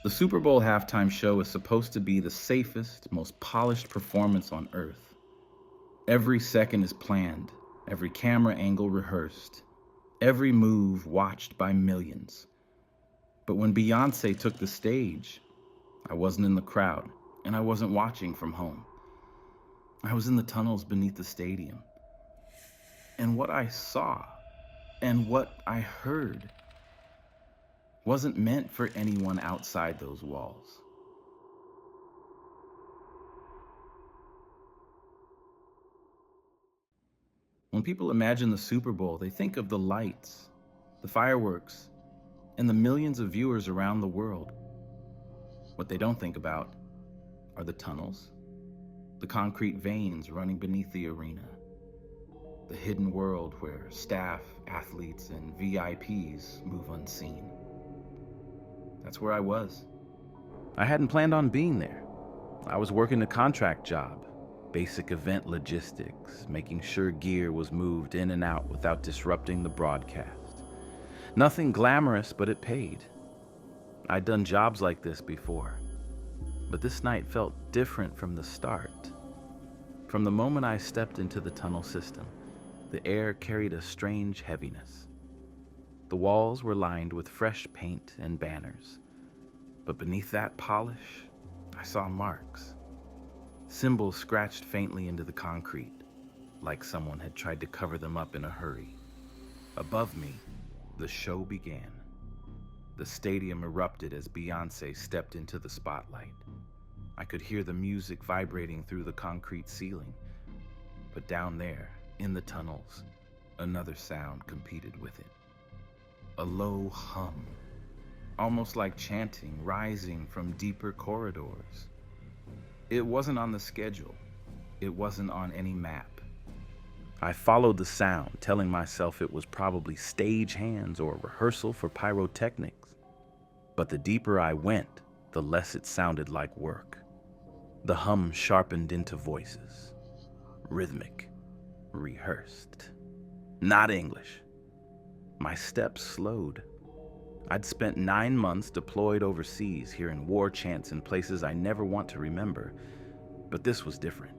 The Super Bowl halftime show is supposed to be the safest, most polished performance on earth. Every second is planned, every camera angle rehearsed, every move watched by millions. But when Beyoncé took the stage, I wasn't in the crowd, and I wasn't watching from home. I was in the tunnels beneath the stadium. And what I saw and what I heard wasn't meant for anyone outside those walls. When people imagine the Super Bowl, they think of the lights, the fireworks, and the millions of viewers around the world. What they don't think about are the tunnels, the concrete veins running beneath the arena, the hidden world where staff, athletes, and VIPs move unseen. That's where I was. I hadn't planned on being there. I was working a contract job, basic event logistics, making sure gear was moved in and out without disrupting the broadcast. Nothing glamorous, but it paid. I'd done jobs like this before, but this night felt different from the start. From the moment I stepped into the tunnel system, the air carried a strange heaviness. The walls were lined with fresh paint and banners, but beneath that polish, I saw marks. Symbols scratched faintly into the concrete, like someone had tried to cover them up in a hurry. Above me, the show began. The stadium erupted as Beyoncé stepped into the spotlight. I could hear the music vibrating through the concrete ceiling, but down there, in the tunnels, another sound competed with it. A low hum, almost like chanting rising from deeper corridors. It wasn't on the schedule. It wasn't on any map. I followed the sound, telling myself it was probably stagehands or rehearsal for pyrotechnics. But the deeper I went, the less it sounded like work. The hum sharpened into voices. Rhythmic. Rehearsed. Not English. My steps slowed. I'd spent 9 months deployed overseas, hearing war chants in places I never want to remember. But this was different.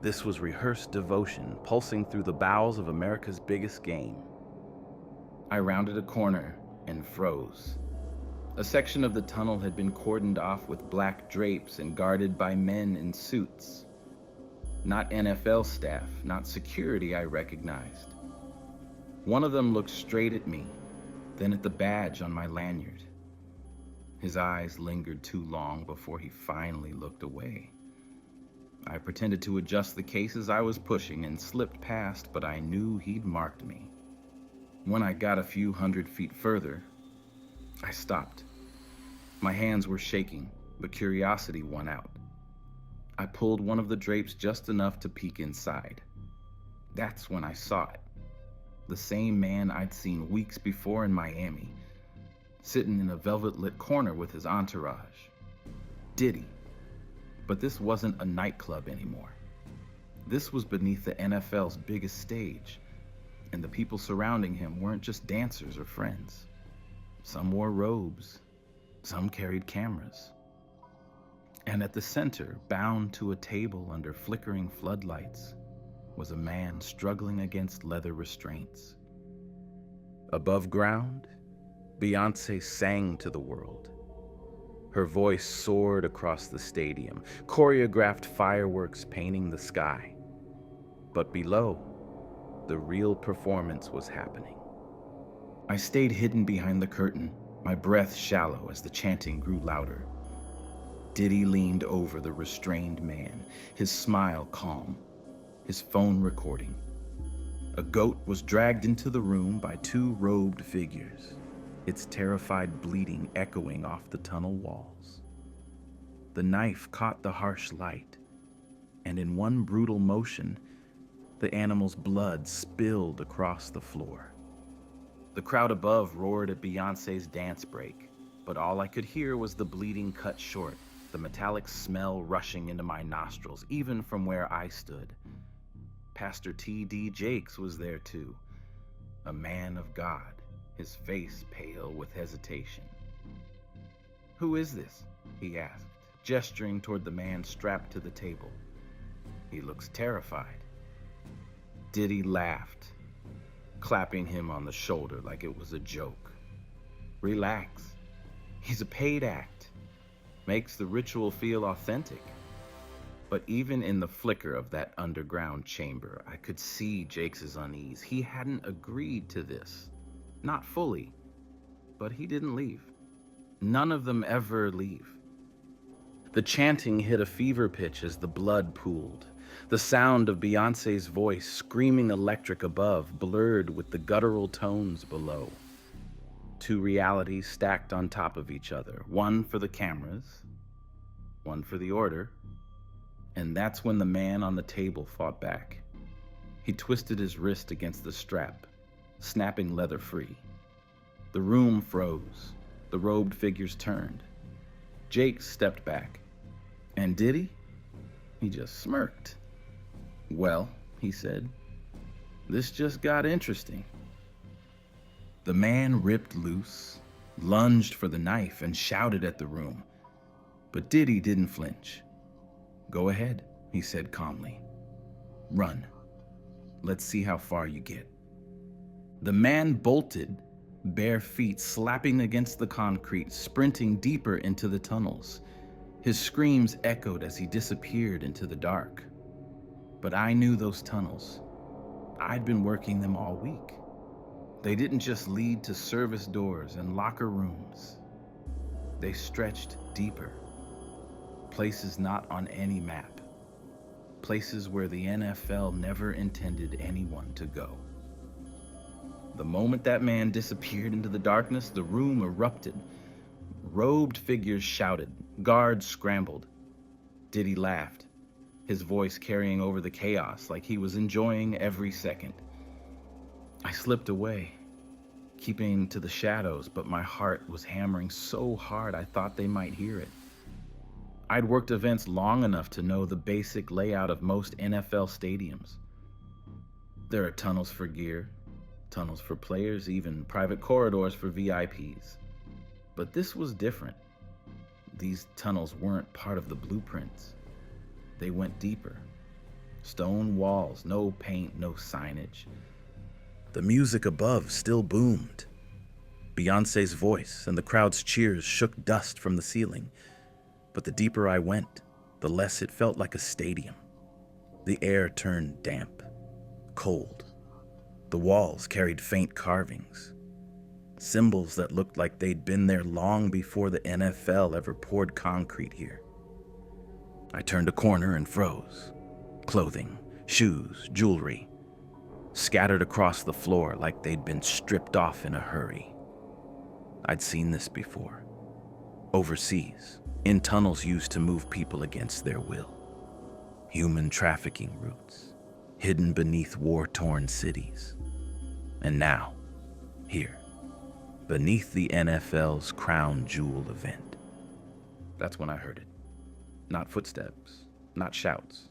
This was rehearsed devotion, pulsing through the bowels of America's biggest game. I rounded a corner and froze. A section of the tunnel had been cordoned off with black drapes and guarded by men in suits. Not NFL staff, not security I recognized. One of them looked straight at me, then at the badge on my lanyard. His eyes lingered too long before he finally looked away. I pretended to adjust the cases I was pushing and slipped past, but I knew he'd marked me. When I got a few 100 feet further, I stopped. My hands were shaking, but curiosity won out. I pulled one of the drapes just enough to peek inside. That's when I saw it. The same man I'd seen weeks before in Miami, sitting in a velvet-lit corner with his entourage. Diddy. But this wasn't a nightclub anymore. This was beneath the NFL's biggest stage, and the people surrounding him weren't just dancers or friends. Some wore robes, some carried cameras. And at the center, bound to a table under flickering floodlights, was a man struggling against leather restraints. Above ground, Beyoncé sang to the world. Her voice soared across the stadium, choreographed fireworks painting the sky. But below, the real performance was happening. I stayed hidden behind the curtain, my breath shallow as the chanting grew louder. Diddy leaned over the restrained man, his smile calm, his phone recording. A goat was dragged into the room by 2 robed figures, its terrified bleating echoing off the tunnel walls. The knife caught the harsh light, and in one brutal motion, the animal's blood spilled across the floor. The crowd above roared at Beyoncé's dance break, but all I could hear was the bleeding cut short, the metallic smell rushing into my nostrils, even from where I stood. Pastor T.D. Jakes was there too, a man of God, his face pale with hesitation. "Who is this?" he asked, gesturing toward the man strapped to the table. "He looks terrified." Diddy laughed, clapping him on the shoulder like it was a joke. "Relax. He's a paid act. Makes the ritual feel authentic." But even in the flicker of that underground chamber, I could see Jake's unease. He hadn't agreed to this. Not fully, but he didn't leave. None of them ever leave. The chanting hit a fever pitch as the blood pooled. The sound of Beyoncé's voice, screaming electric above, blurred with the guttural tones below. Two realities stacked on top of each other, one for the cameras, one for the order. And that's when the man on the table fought back. He twisted his wrist against the strap, snapping leather free. The room froze. The robed figures turned. Jake stepped back. And Diddy? He just smirked. "Well," he said, "this just got interesting." The man ripped loose, lunged for the knife, and shouted at the room. But Diddy didn't flinch. "Go ahead," he said calmly. "Run. Let's see how far you get." The man bolted, bare feet slapping against the concrete, sprinting deeper into the tunnels. His screams echoed as he disappeared into the dark. But I knew those tunnels. I'd been working them all week. They didn't just lead to service doors and locker rooms. They stretched deeper. Places not on any map. Places where the NFL never intended anyone to go. The moment that man disappeared into the darkness, the room erupted. Robed figures shouted. Guards scrambled. Diddy laughed, his voice carrying over the chaos like he was enjoying every second. I slipped away, keeping to the shadows, but my heart was hammering so hard I thought they might hear it. I'd worked events long enough to know the basic layout of most NFL stadiums. There are tunnels for gear, tunnels for players, even private corridors for VIPs. But this was different. These tunnels weren't part of the blueprints. They went deeper. Stone walls, no paint, no signage. The music above still boomed. Beyoncé's voice and the crowd's cheers shook dust from the ceiling. But the deeper I went, the less it felt like a stadium. The air turned damp, cold. The walls carried faint carvings, symbols that looked like they'd been there long before the NFL ever poured concrete here. I turned a corner and froze. Clothing, shoes, jewelry, scattered across the floor like they'd been stripped off in a hurry. I'd seen this before. Overseas, in tunnels used to move people against their will. Human trafficking routes, hidden beneath war-torn cities. And now, here, beneath the NFL's crown jewel event. That's when I heard it. Not footsteps, not shouts.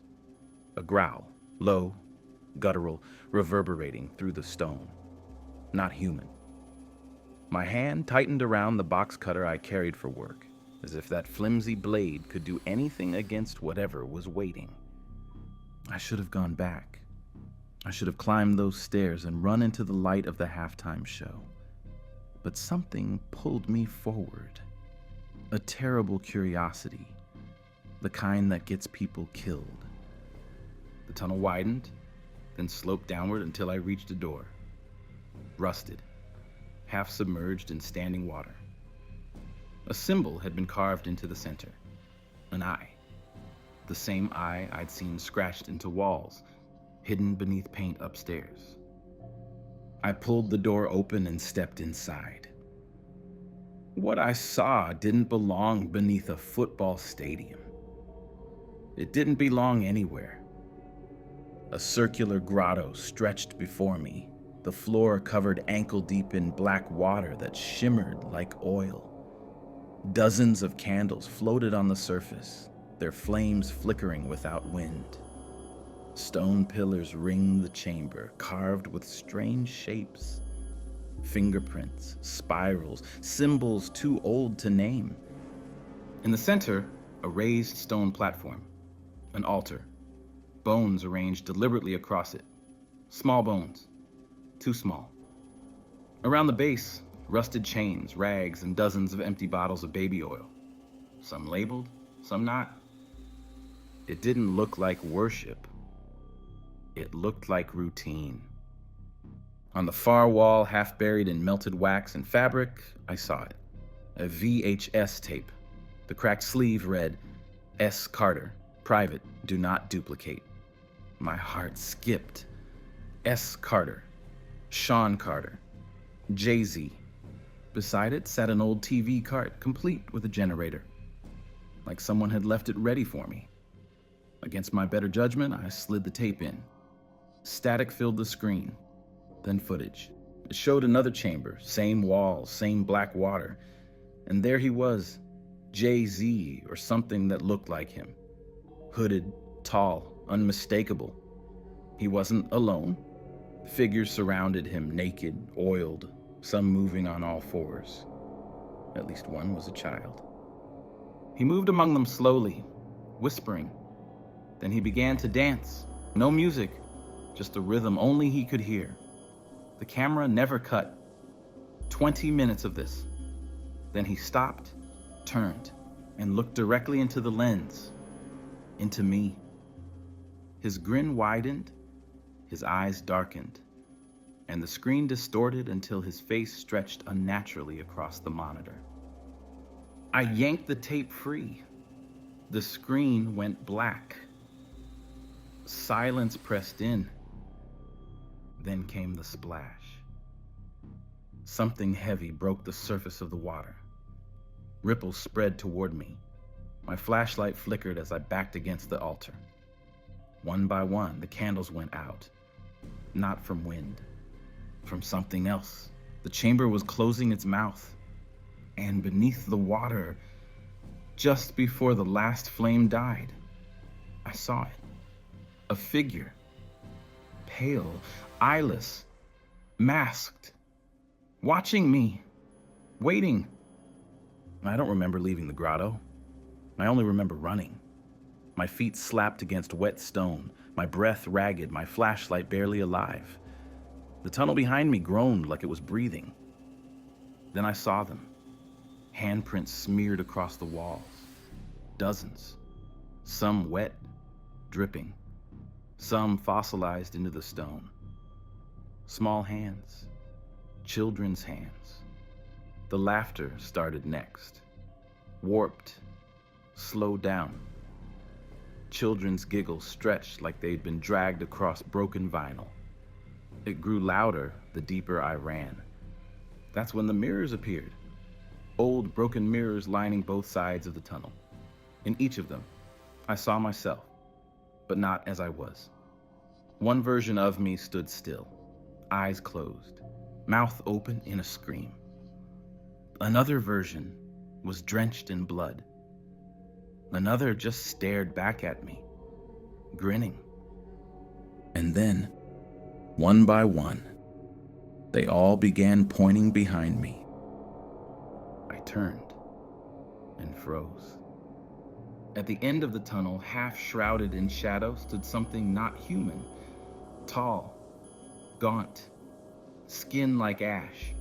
A growl, low, guttural, reverberating through the stone. Not human. My hand tightened around the box cutter I carried for work, as if that flimsy blade could do anything against whatever was waiting. I should have gone back. I should have climbed those stairs and run into the light of the halftime show. But something pulled me forward. A terrible curiosity, the kind that gets people killed. The tunnel widened, then sloped downward until I reached a door. Rusted, half submerged in standing water. A symbol had been carved into the center, an eye. The same eye I'd seen scratched into walls, hidden beneath paint upstairs. I pulled the door open and stepped inside. What I saw didn't belong beneath a football stadium. It didn't belong anywhere. A circular grotto stretched before me, the floor covered ankle-deep in black water that shimmered like oil. Dozens of candles floated on the surface, their flames flickering without wind. Stone pillars ringed the chamber, carved with strange shapes. Fingerprints, spirals, symbols too old to name. In the center, a raised stone platform, an altar, bones arranged deliberately across it. Small bones, too small. Around the base, rusted chains, rags, and dozens of empty bottles of baby oil. Some labeled, some not. It didn't look like worship. It looked like routine. On the far wall, half buried in melted wax and fabric, I saw it. A VHS tape. The cracked sleeve read, S. Carter, private, do not duplicate. My heart skipped. S. Carter, Sean Carter, Jay-Z. Beside it sat an old TV cart, complete with a generator. Like someone had left it ready for me. Against my better judgment, I slid the tape in. Static filled the screen, then footage. It showed another chamber, same walls, same black water. And there he was, Jay-Z or something that looked like him. Hooded, tall, unmistakable. He wasn't alone. Figures surrounded him, naked, oiled, some moving on all fours. At least one was a child. He moved among them slowly, whispering. Then he began to dance. No music, just a rhythm only he could hear. The camera never cut. 20 minutes of this. Then he stopped, turned, and looked directly into the lens, into me. His grin widened, his eyes darkened, and the screen distorted until his face stretched unnaturally across the monitor. I yanked the tape free. The screen went black. Silence pressed in. Then came the splash. Something heavy broke the surface of the water. Ripples spread toward me. My flashlight flickered as I backed against the altar. One by one, the candles went out. Not from wind, from something else. The chamber was closing its mouth. And beneath the water, just before the last flame died, I saw it. A figure. Pale, eyeless, masked, watching me, waiting. I don't remember leaving the grotto. I only remember running. My feet slapped against wet stone, my breath ragged, my flashlight barely alive. The tunnel behind me groaned like it was breathing. Then I saw them. Handprints smeared across the walls. Dozens. Some wet, dripping. Some fossilized into the stone. Small hands. Children's hands. The laughter started next. Warped. Slowed down. Children's giggles stretched like they'd been dragged across broken vinyl. It grew louder the deeper I ran. That's when the mirrors appeared. Old broken mirrors lining both sides of the tunnel. In each of them, I saw myself, but not as I was. One version of me stood still, eyes closed, mouth open in a scream. Another version was drenched in blood. Another just stared back at me, grinning. And then, one by one, they all began pointing behind me. I turned and froze. At the end of the tunnel, half shrouded in shadow, stood something not human. Tall, gaunt, skin like ash.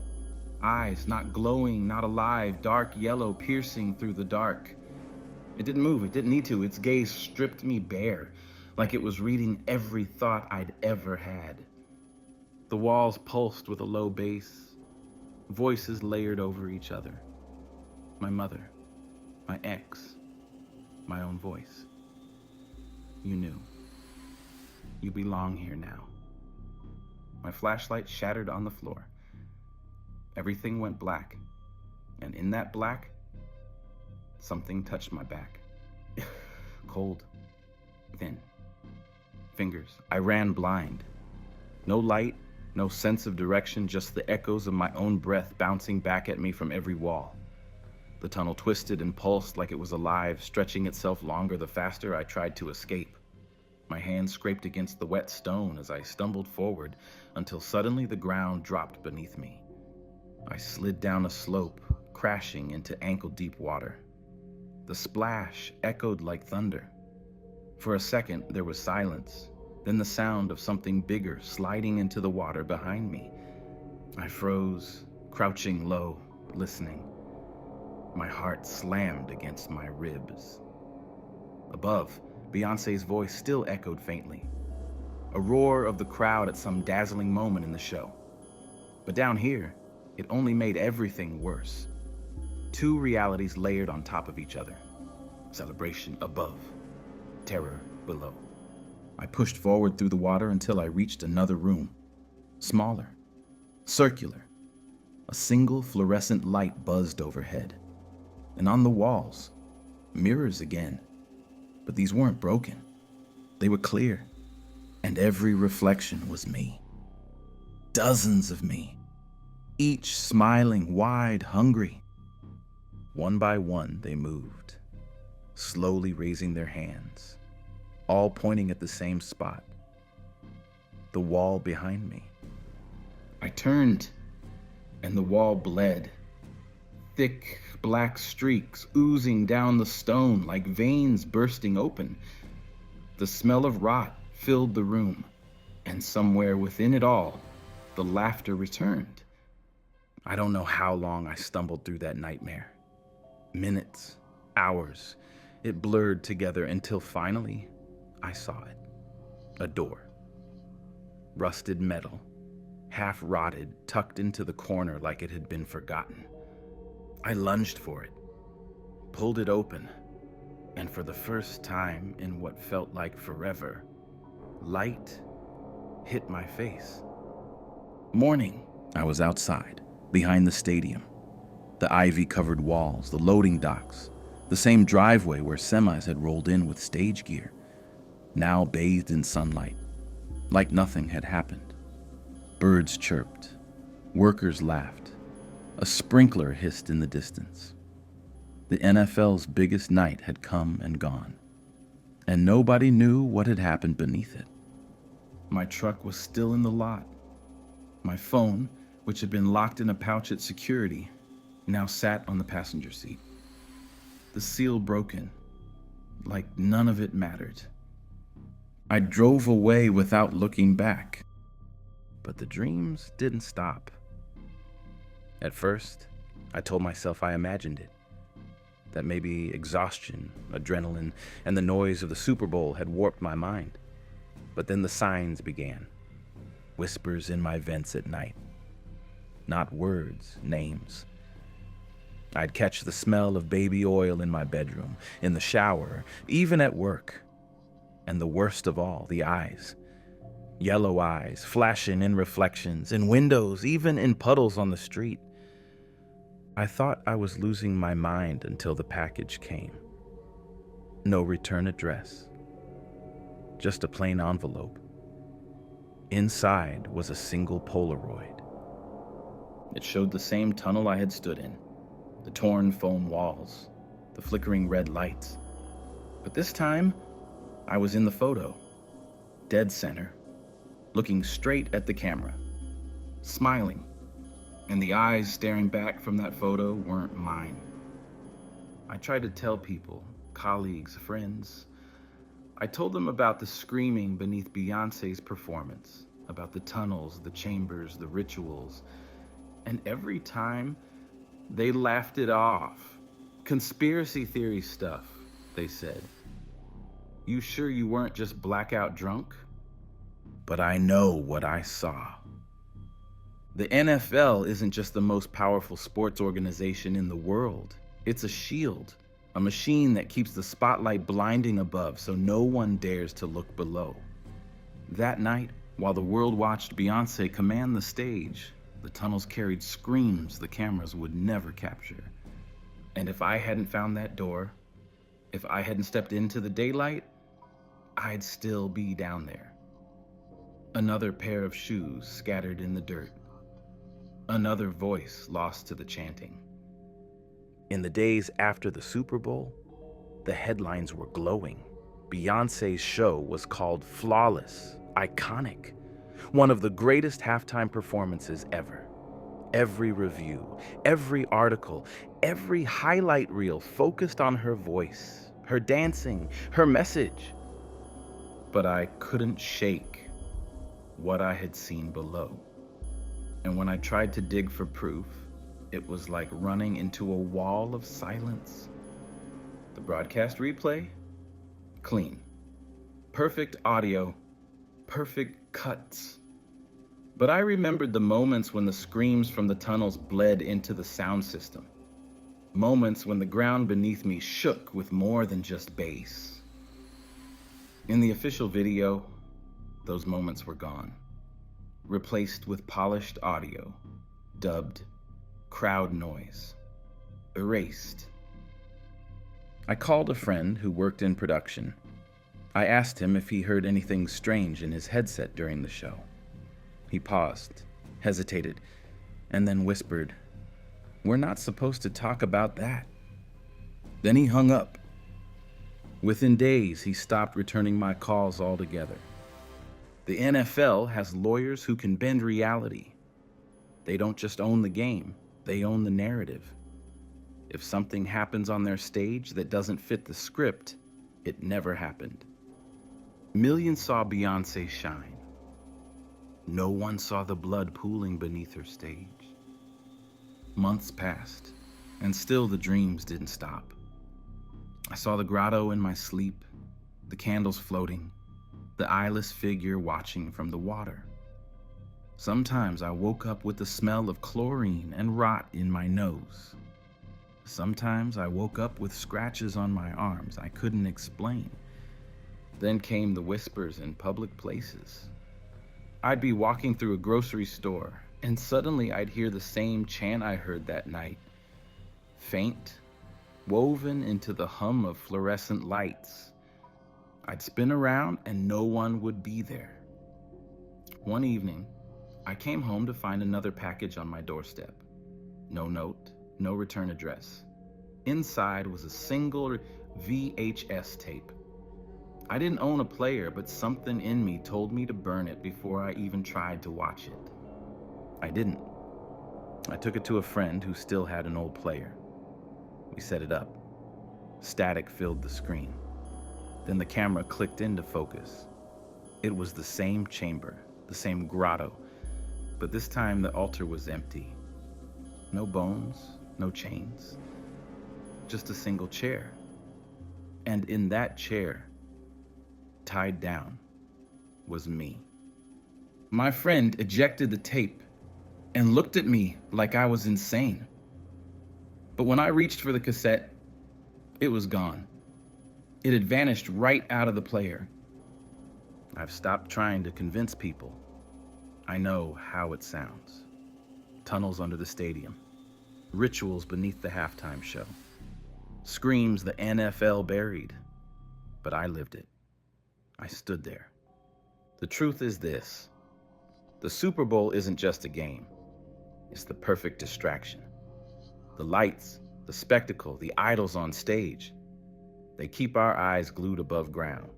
Eyes not glowing, not alive, dark yellow piercing through the dark. It didn't move, it didn't need to. Its gaze stripped me bare, like it was reading every thought I'd ever had. The walls pulsed with a low bass, voices layered over each other. My mother, my ex, my own voice. You knew. You belong here now. My flashlight shattered on the floor. Everything went black, and in that black, something touched my back. Cold, thin, fingers. I ran blind. No light, no sense of direction, just the echoes of my own breath bouncing back at me from every wall. The tunnel twisted and pulsed like it was alive, stretching itself longer the faster I tried to escape. My hand scraped against the wet stone as I stumbled forward until suddenly the ground dropped beneath me. I slid down a slope, crashing into ankle-deep water. The splash echoed like thunder. For a second, there was silence, then the sound of something bigger sliding into the water behind me. I froze, crouching low, listening. My heart slammed against my ribs. Above, Beyoncé's voice still echoed faintly, a roar of the crowd at some dazzling moment in the show. But down here, it only made everything worse. Two realities layered on top of each other. Celebration above, terror below. I pushed forward through the water until I reached another room. Smaller, circular. A single fluorescent light buzzed overhead. And on the walls, mirrors again. But these weren't broken. They were clear. And every reflection was me. Dozens of me. Each smiling, wide, hungry. One by one, they moved, slowly raising their hands, all pointing at the same spot, the wall behind me. I turned, and the wall bled, thick black streaks oozing down the stone like veins bursting open. The smell of rot filled the room, and somewhere within it all, the laughter returned. I don't know how long I stumbled through that nightmare. Minutes, hours, it blurred together until finally I saw it. A door. Rusted metal, half rotted, tucked into the corner like it had been forgotten. I lunged for it, pulled it open, and for the first time in what felt like forever, light hit my face. Morning. I was outside, behind the stadium. The ivy-covered walls, the loading docks, the same driveway where semis had rolled in with stage gear, now bathed in sunlight, like nothing had happened. Birds chirped, workers laughed, a sprinkler hissed in the distance. The NFL's biggest night had come and gone, and nobody knew what had happened beneath it. My truck was still in the lot. My phone, which had been locked in a pouch at security, now sat on the passenger seat. The seal broken, like none of it mattered. I drove away without looking back. But the dreams didn't stop. At first, I told myself I imagined it. That maybe exhaustion, adrenaline, and the noise of the Super Bowl had warped my mind. But then the signs began. Whispers in my vents at night. Not words, names. I'd catch the smell of baby oil in my bedroom, in the shower, even at work. And the worst of all, the eyes. Yellow eyes, flashing in reflections, in windows, even in puddles on the street. I thought I was losing my mind until the package came. No return address. Just a plain envelope. Inside was a single Polaroid. It showed the same tunnel I had stood in. The torn foam walls, the flickering red lights. But this time, I was in the photo, dead center, looking straight at the camera, smiling, and the eyes staring back from that photo weren't mine. I tried to tell people, colleagues, friends. I told them about the screaming beneath Beyoncé's performance, about the tunnels, the chambers, the rituals, and every time, they laughed it off. Conspiracy theory stuff, they said. You sure you weren't just blackout drunk? But I know what I saw. The NFL isn't just the most powerful sports organization in the world. It's a shield, a machine that keeps the spotlight blinding above so no one dares to look below. That night, while the world watched Beyoncé command the stage, the tunnels carried screams the cameras would never capture. And if I hadn't found that door, if I hadn't stepped into the daylight, I'd still be down there. Another pair of shoes scattered in the dirt. Another voice lost to the chanting. In the days after the Super Bowl, the headlines were glowing. Beyoncé's show was called flawless, iconic, one of the greatest halftime performances ever. Every review, every article, every highlight reel focused on her voice, her dancing, her message. But I couldn't shake what I had seen below. And when I tried to dig for proof, it was like running into a wall of silence. The broadcast replay? Clean. Perfect audio. Perfect cuts. But I remembered the moments when the screams from the tunnels bled into the sound system. Moments when the ground beneath me shook with more than just bass. In the official video, those moments were gone, replaced with polished audio, dubbed, crowd noise, erased. I called a friend who worked in production. I asked him if he heard anything strange in his headset during the show. He paused, hesitated, and then whispered, "We're not supposed to talk about that." Then he hung up. Within days, he stopped returning my calls altogether. The NFL has lawyers who can bend reality. They don't just own the game, they own the narrative. If something happens on their stage that doesn't fit the script, it never happened. Millions saw Beyoncé shine. No one saw the blood pooling beneath her stage. Months passed, and still the dreams didn't stop. I saw the grotto in my sleep, the candles floating, the eyeless figure watching from the water. Sometimes I woke up with the smell of chlorine and rot in my nose. Sometimes I woke up with scratches on my arms I couldn't explain. Then came the whispers in public places. I'd be walking through a grocery store, and suddenly I'd hear the same chant I heard that night. Faint, woven into the hum of fluorescent lights. I'd spin around and no one would be there. One evening, I came home to find another package on my doorstep. No note, no return address. Inside was a single VHS tape. I didn't own a player, but something in me told me to burn it before I even tried to watch it. I didn't. I took it to a friend who still had an old player. We set it up. Static filled the screen. Then the camera clicked into focus. It was the same chamber, the same grotto, but this time the altar was empty. No bones, no chains, just a single chair. And in that chair, tied down, was me. My friend ejected the tape and looked at me like I was insane. But when I reached for the cassette, it was gone. It had vanished right out of the player. I've stopped trying to convince people. I know how it sounds. Tunnels under the stadium. Rituals beneath the halftime show. Screams the NFL buried. But I lived it. I stood there. The truth is this. The Super Bowl isn't just a game. It's the perfect distraction. The lights, the spectacle, the idols on stage. They keep our eyes glued above ground.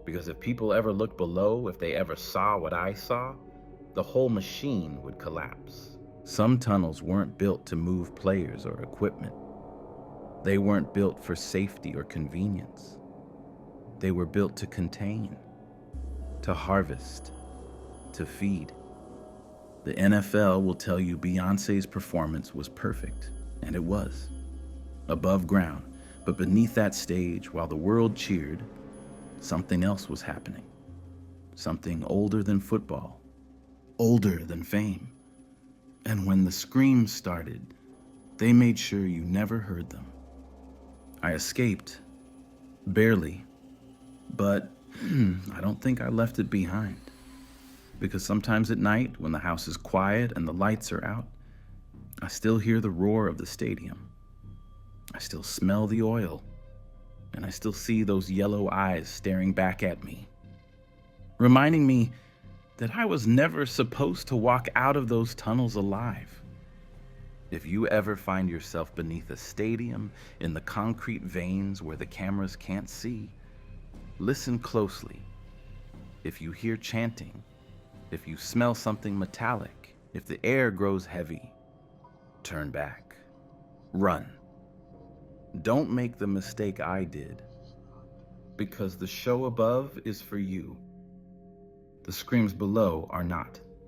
Because if people ever looked below, if they ever saw what I saw, the whole machine would collapse. Some tunnels weren't built to move players or equipment. They weren't built for safety or convenience. They were built to contain, to harvest, to feed. The NFL will tell you Beyoncé's performance was perfect, and it was. Above ground, but beneath that stage, while the world cheered, something else was happening. Something older than football, older than fame. And when the screams started, they made sure you never heard them. I escaped, barely, but I don't think I left it behind. Because sometimes at night, when the house is quiet and the lights are out, I still hear the roar of the stadium. I still smell the oil, and I still see those yellow eyes staring back at me, reminding me that I was never supposed to walk out of those tunnels alive. If you ever find yourself beneath a stadium in the concrete veins where the cameras can't see, listen closely. If you hear chanting, if you smell something metallic, if the air grows heavy, turn back. Run. Don't make the mistake I did, because the show above is for you. The screams below are not.